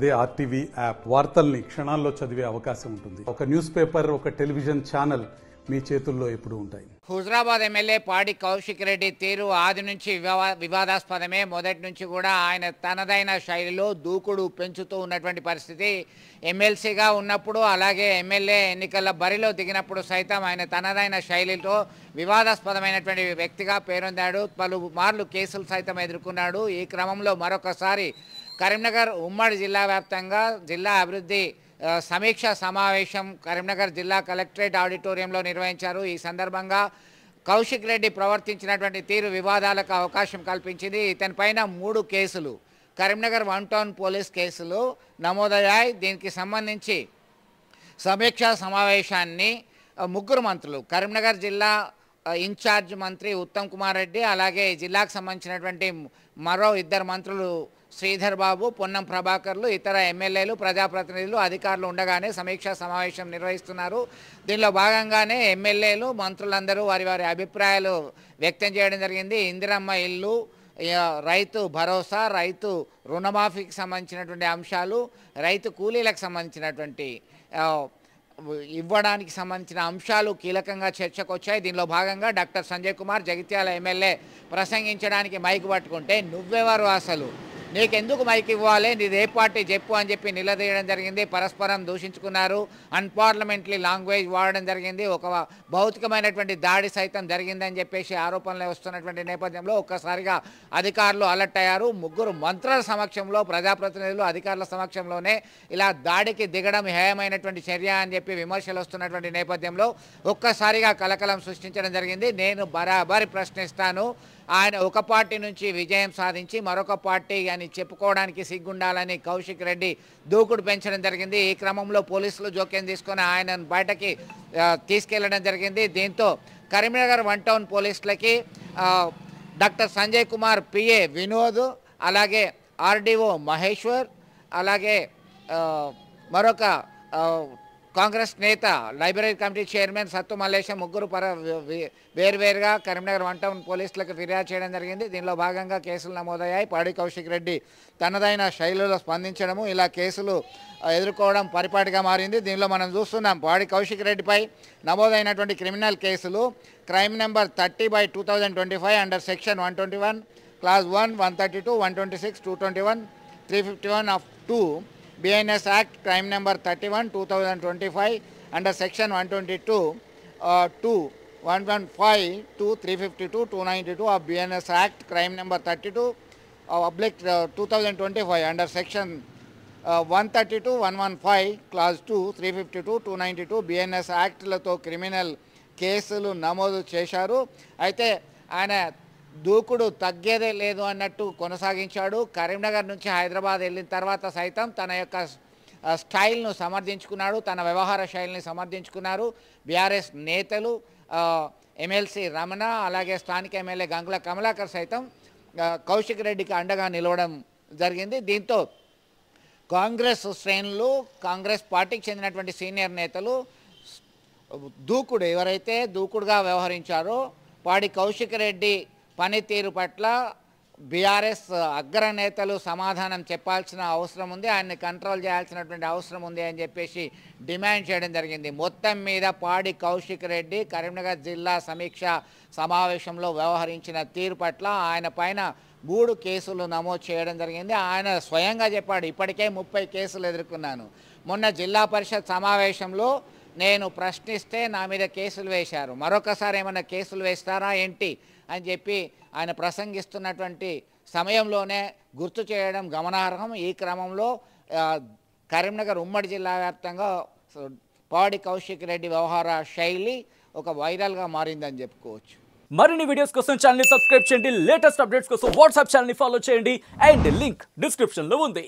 అదే RTV app వార్తల్ని క్షణాల్లో చదివే అవకాశం ఉంటుంది. ఒక న్యూస్ పేపర్, ఒక టెలివిజన్ ఛానల్ మీ చేతుల్లో ఎప్పుడూ ఉంటాయి. హుజరాబాద్ ఎమ్మెల్యే పాడి కౌశిక్ రెడ్డి తీరు ఆది నుంచి వివాదాస్పదమే. మొదటి నుంచి కూడా ఆయన తనదైన శైలిలో దూకుడు పెంచుతూ ఉన్నటువంటి పరిస్థితి. ఎమ్మెల్సీగా ఉన్నప్పుడు అలాగే ఎమ్మెల్యే ఎన్నికల బరిలో దిగినప్పుడు సైతం ఆయన తనదైన శైలితో వివాదాస్పదమైనటువంటి వ్యక్తిగా పేరొందాడు. పలుమార్లు కేసులు సైతం ఎదుర్కొన్నాడు. ఈ క్రమంలో మరొకసారి కరీంనగర్ ఉమ్మడి జిల్లా వ్యాప్తంగా జిల్లా అభివృద్ధి సమీక్ష సమావేశం కరీంనగర్ జిల్లా కలెక్టరేట్ ఆడిటోరియంలో నిర్వహించారు. ఈ సందర్భంగా కౌశిక్ రెడ్డి ప్రవర్తించినటువంటి తీరు వివాదాలకు అవకాశం కల్పించింది. ఇతనిపైన 3 కేసులు కరీంనగర్ 1 టౌన్ పోలీస్ కేసులు నమోదయ్యాయి. దీనికి సంబంధించి సమీక్షా సమావేశాన్ని 3 మంత్రులు కరీంనగర్ జిల్లా ఇన్ఛార్జ్ మంత్రి ఉత్తమ్ కుమార్ రెడ్డి, అలాగే జిల్లాకు సంబంధించినటువంటి మరో 2 మంత్రులు శ్రీధర్ బాబు, పొన్నం ప్రభాకర్లు, ఇతర ఎమ్మెల్యేలు, ప్రజాప్రతినిధులు, అధికారులు ఉండగానే సమీక్షా సమావేశం నిర్వహిస్తున్నారు. దీనిలో భాగంగానే ఎమ్మెల్యేలు, మంత్రులందరూ వారి అభిప్రాయాలు వ్యక్తం చేయడం జరిగింది. ఇందిరమ్మ ఇల్లు, రైతు భరోసా, రైతు రుణమాఫీకి సంబంధించినటువంటి అంశాలు, రైతు కూలీలకు సంబంధించినటువంటి ఇవ్వడానికి సంబంధించిన అంశాలు కీలకంగా చర్చకు వచ్చాయి. దీనిలో భాగంగా డాక్టర్ సంజయ్ కుమార్ జగిత్యాల ఎమ్మెల్యే ప్రసంగించడానికి మైక్ పట్టుకుంటే నువ్వెవరు అసలు, నీకెందుకు మైక్ ఇవ్వాలి, నీది ఏ పార్టీ చెప్పు అని చెప్పి నిలదీయడం జరిగింది. పరస్పరం దూషించుకున్నారు. అన్పార్లమెంటరీ లాంగ్వేజ్ వాడడం జరిగింది. ఒక భౌతికమైనటువంటి దాడి సైతం జరిగిందని చెప్పేసి ఆరోపణలు వస్తున్నటువంటి నేపథ్యంలో ఒక్కసారిగా అధికారులు అలర్ట్ అయ్యారు. 3 మంత్రుల సమక్షంలో, ప్రజాప్రతినిధులు, అధికారుల సమక్షంలోనే ఇలా దాడికి దిగడం హేయమైనటువంటి చర్య అని చెప్పి విమర్శలు వస్తున్నటువంటి నేపథ్యంలో ఒక్కసారిగా కలకలం సృష్టించడం జరిగింది. నేను బరాబరి ప్రశ్నిస్తాను, ఆయన ఒక పార్టీ నుంచి విజయం సాధించి మరొక పార్టీ అని చెప్పుకోవడానికి సిగ్గుండాలని కౌశిక్ రెడ్డి దూకుడు పెంచడం జరిగింది. ఈ క్రమంలో పోలీసులు జోక్యం తీసుకొని ఆయనను బయటకి తీసుకెళ్లడం జరిగింది. దీంతో కరీంనగర్ 1 టౌన్ పోలీసులకి డాక్టర్ సంజయ్ కుమార్ పిఏ వినోద్, అలాగే ఆర్డీఓ మహేశ్వర్, అలాగే మరొక కాంగ్రెస్ నేత లైబ్రరీ కమిటీ చైర్మన్ సత్తు మల్లేశం 3 వేరువేరుగా కరీంనగర్ 1 టౌన్ పోలీసులకు ఫిర్యాదు చేయడం జరిగింది. దీనిలో భాగంగా కేసులు నమోదయ్యాయి. పాడి కౌశిక్ రెడ్డి తనదైన శైలిలో స్పందించడము, ఇలా కేసులు ఎదుర్కోవడం పరిపాటిగా మారింది. దీనిలో మనం చూస్తున్నాం పాడి కౌశిక్ రెడ్డిపై నమోదైనటువంటి క్రిమినల్ కేసులు crime number 30/2025 under section 121 class 1, 132, 126, 221, 351 of 2 BNS Act crime number 31/2025 under section 122 2 115 2 352 292 of BNS Act crime number 32 2025 under section 132 115 clause 2 352 292 BNS Act లతో క్రిమినల్ కేసులు నమోదు చేశారు. అయితే ఆయన దూకుడు తగ్గేదే లేదు అన్నట్టు కొనసాగించాడు. కరీంనగర్ నుంచి హైదరాబాద్ వెళ్ళిన తర్వాత సైతం తన యొక్క స్టైల్ను సమర్థించుకున్నాడు, తన వ్యవహార శైలిని సమర్థించుకున్నారు. బీఆర్ఎస్ నేతలు, ఎమ్మెల్సీ రమణ, అలాగే స్థానిక ఎమ్మెల్యే గంగుల కమలాకర్ సైతం కౌశిక్ రెడ్డికి అండగా నిలవడం జరిగింది. దీంతో కాంగ్రెస్ శ్రేణులు, కాంగ్రెస్ పార్టీకి చెందినటువంటి సీనియర్ నేతలు ఎవరైతే దూకుడుగా వ్యవహరించారో పాడి కౌశిక్ రెడ్డి పనితీరు పట్ల బీఆర్ఎస్ అగ్రనేతలు సమాధానం చెప్పాల్సిన అవసరం ఉంది, ఆయన్ని కంట్రోల్ చేయాల్సినటువంటి అవసరం ఉంది అని చెప్పేసి డిమాండ్ చేయడం జరిగింది. మొత్తం మీద పాడి కౌశిక్ రెడ్డి కరీంనగర్ జిల్లా సమీక్ష సమావేశంలో వ్యవహరించిన తీరు పట్ల ఆయన పైన 3 కేసులు నమోదు చేయడం జరిగింది. ఆయన స్వయంగా చెప్పాడు, ఇప్పటికే 30 కేసులు ఎదుర్కొన్నాను. మొన్న జిల్లా పరిషత్ సమావేశంలో నేను ప్రశ్నిస్తే నా మీద కేసులు వేశారు, మరొకసారి ఏమైనా కేసులు వేస్తారా ఏంటి అని చెప్పి ఆయన ప్రసంగిస్తున్నటువంటి సమయంలోనే గుర్తు చేయడం గమనార్హం. ఈ క్రమంలో కరీంనగర్ ఉమ్మడి జిల్లా వ్యాప్తంగా పాడి కౌశిక్ రెడ్డి వ్యవహార శైలి ఒక వైరల్గా మారిందని చెప్పుకోవచ్చు. మరిన్ని వీడియోస్ కోసం ఛానల్ ని సబ్స్క్రైబ్ చేయండి. లేటెస్ట్ అప్డేట్స్ కోసం వాట్సాప్ ఛానల్ ని ఫాలో చేయండి. అండ్ లింక్ డిస్క్రిప్షన్ లో ఉంది.